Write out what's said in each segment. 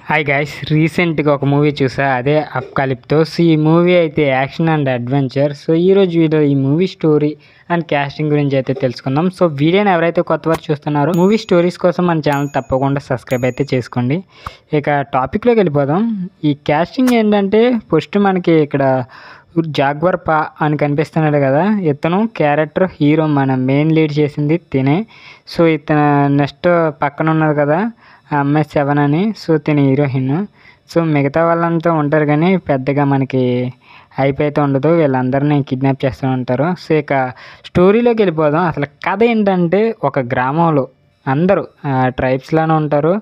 Hi guys, రీసెంట్గా ఒక movie చూసా, అదే అప్కాలిప్టోస్. ఈ మూవీ అయితే యాక్షన్ అండ్ అడ్వెంచర్. సో ఈరోజు వీడియో ఈ మూవీ స్టోరీ అండ్ క్యాస్టింగ్ గురించి అయితే తెలుసుకుందాం. సో వీడియోని ఎవరైతే కొత్తవారు చూస్తున్నారో మూవీ స్టోరీస్ కోసం మన ఛానల్ తప్పకుండా సబ్స్క్రైబ్ అయితే చేసుకోండి. ఇక టాపిక్లోకి వెళ్ళిపోదాం. ఈ క్యాస్టింగ్ ఏంటంటే ఫస్ట్ మనకి ఇక్కడ జాగ్వర్ పా అని కనిపిస్తున్నాడు కదా, ఇతను క్యారెక్టర్ హీరో, మన మెయిన్ లీడ్ చేసింది తినే. సో ఇతను నెక్స్ట్ పక్కన ఉన్నది కదా ఆ అమ్మాయి 7 అని, సో తిని హీరోయిన్. సో మిగతా వాళ్ళంతా ఉంటారు కానీ పెద్దగా మనకి హైప్ అయితే ఉండదు, వీళ్ళందరినీ కిడ్నాప్ చేస్తూ ఉంటారు. సో ఇక స్టోరీలోకి వెళ్ళిపోదాం. అసలు కథ ఏంటంటే, ఒక గ్రామంలో అందరూ ట్రైబ్స్లోనే ఉంటారు.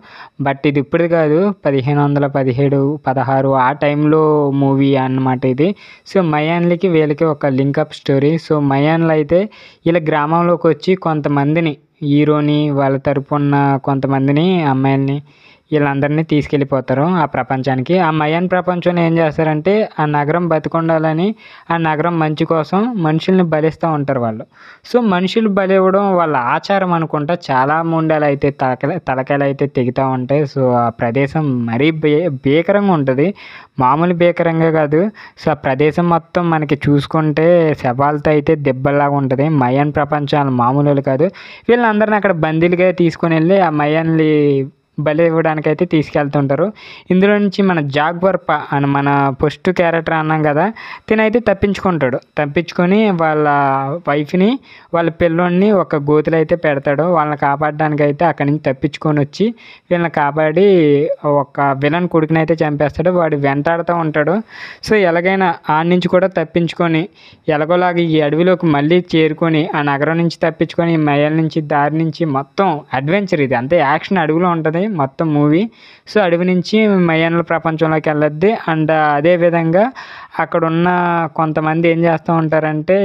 బట్ ఇది ఇప్పుడు కాదు, 1517, 16 ఆ టైంలో మూవీ అన్నమాట ఇది. సో మయాన్లకి వీళ్ళకి ఒక లింకప్ స్టోరీ. సో మయాన్లు అయితే వీళ్ళ గ్రామంలోకి వచ్చి కొంతమందిని, హీరోని వాళ్ళ తరపున కొంతమందిని అమ్మాయిల్ని వీళ్ళందరినీ తీసుకెళ్ళిపోతారు ఆ ప్రపంచానికి. ఆ మయాన్ ప్రపంచంలో ఏం చేస్తారంటే, ఆ నగరం బతికుండాలని, ఆ నగరం మంచి కోసం మనుషుల్ని బలిస్తూ ఉంటారు వాళ్ళు. సో మనుషులు బలి ఇవ్వడం వాళ్ళ ఆచారం అనుకుంటా. చాలా ముండాలు అయితే తలకాయలు అయితే తెగుతూ ఉంటాయి. సో ఆ ప్రదేశం మరీ భీకరంగా ఉంటుంది, మామూలు భీకరంగా కాదు. సో ఆ ప్రదేశం మొత్తం మనకి చూసుకుంటే శవాలతో అయితే దెబ్బలాగా ఉంటుంది. మయాన్ ప్రపంచాలు మామూలు కాదు. వీళ్ళందరినీ అక్కడ బందీలుగా తీసుకొని వెళ్ళి ఆ మయాన్లు బలి ఇవ్వడానికి అయితే తీసుకెళ్తుంటారు. ఇందులో నుంచి మన జాగ్వర్ పా అని మన ఫస్ట్ క్యారెక్టర్ అన్నాం కదా, తినైతే తప్పించుకొని వాళ్ళ వైఫ్ని, వాళ్ళ పిల్లోడిని ఒక గోతులు అయితే పెడతాడు. వాళ్ళని కాపాడడానికి అయితే అక్కడి నుంచి తప్పించుకొని వచ్చి వీళ్ళని కాపాడి ఒక విలన్ కొడుకుని అయితే చంపేస్తాడు. వాడు వెంటాడుతూ ఉంటాడు. సో ఎలాగైనా ఆ నుంచి కూడా తప్పించుకొని ఎలాగోలాగా ఈ అడవిలోకి మళ్ళీ చేరుకొని ఆ నగరం నుంచి తప్పించుకొని మయల్ నుంచి దారి నుంచి మొత్తం అడ్వెంచర్. ఇది అంతే యాక్షన్, అడవిలో ఉంటుంది మొత్తం మూవీ. సో అడవి నుంచి మయాన్ల ప్రపంచంలోకి వెళ్ళొద్ది. అండ్ అదేవిధంగా అక్కడ ఉన్న కొంతమంది ఏం చేస్తూ ఉంటారంటే,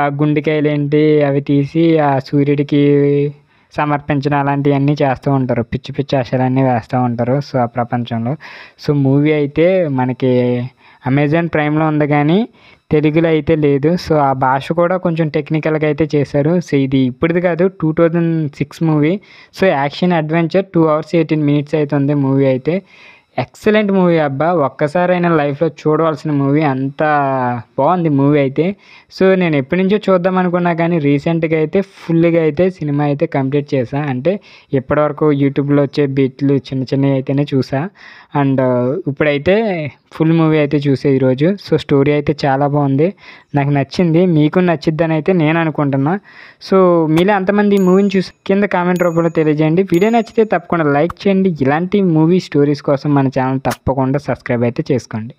ఆ గుండెకాయలు ఏంటి అవి తీసి ఆ సూర్యుడికి సమర్పించడం అలాంటివన్నీ చేస్తూ ఉంటారు. పిచ్చి పిచ్చి ఆశలన్నీ వేస్తూ ఉంటారు సో ఆ ప్రపంచంలో. సో మూవీ అయితే మనకి అమెజాన్ ప్రైమ్లో ఉంది కానీ తెలుగులో అయితే లేదు. సో ఆ భాష కూడా కొంచెం టెక్నికల్గా అయితే చేశారు. సో ఇది ఇప్పుడుది కాదు, 2006 movie. So action adventure 2 hours 18 minutes అయితే ఉంది మూవీ అయితే. ఎక్సలెంట్ మూవీ అబ్బా, ఒక్కసారైనా లైఫ్లో చూడవలసిన మూవీ, అంత బాగుంది మూవీ అయితే. సో నేను ఎప్పటి నుంచో చూద్దాం అనుకున్నా కానీ రీసెంట్గా అయితే ఫుల్గా అయితే సినిమా అయితే కంప్లీట్ చేశా. అంటే ఇప్పటివరకు యూట్యూబ్లో వచ్చే బిట్లు చిన్న చిన్నవి అయితేనే చూసా. అండ్ ఇప్పుడైతే ఫుల్ మూవీ అయితే చూసే ఈరోజు. సో స్టోరీ అయితే చాలా బాగుంది, నాకు నచ్చింది, మీకు నచ్చిద్దని అయితే నేను అనుకుంటున్నా. సో మీలో అంతమంది ఈ మూవీని చూసి కింద కామెంట్ రూపంలో తెలియజేయండి. వీడియో నచ్చితే తప్పకుండా లైక్ చేయండి. ఇలాంటి మూవీ స్టోరీస్ కోసం మన ఛానల్ తప్పకుండా సబ్స్క్రైబ్ అయితే చేసుకోండి.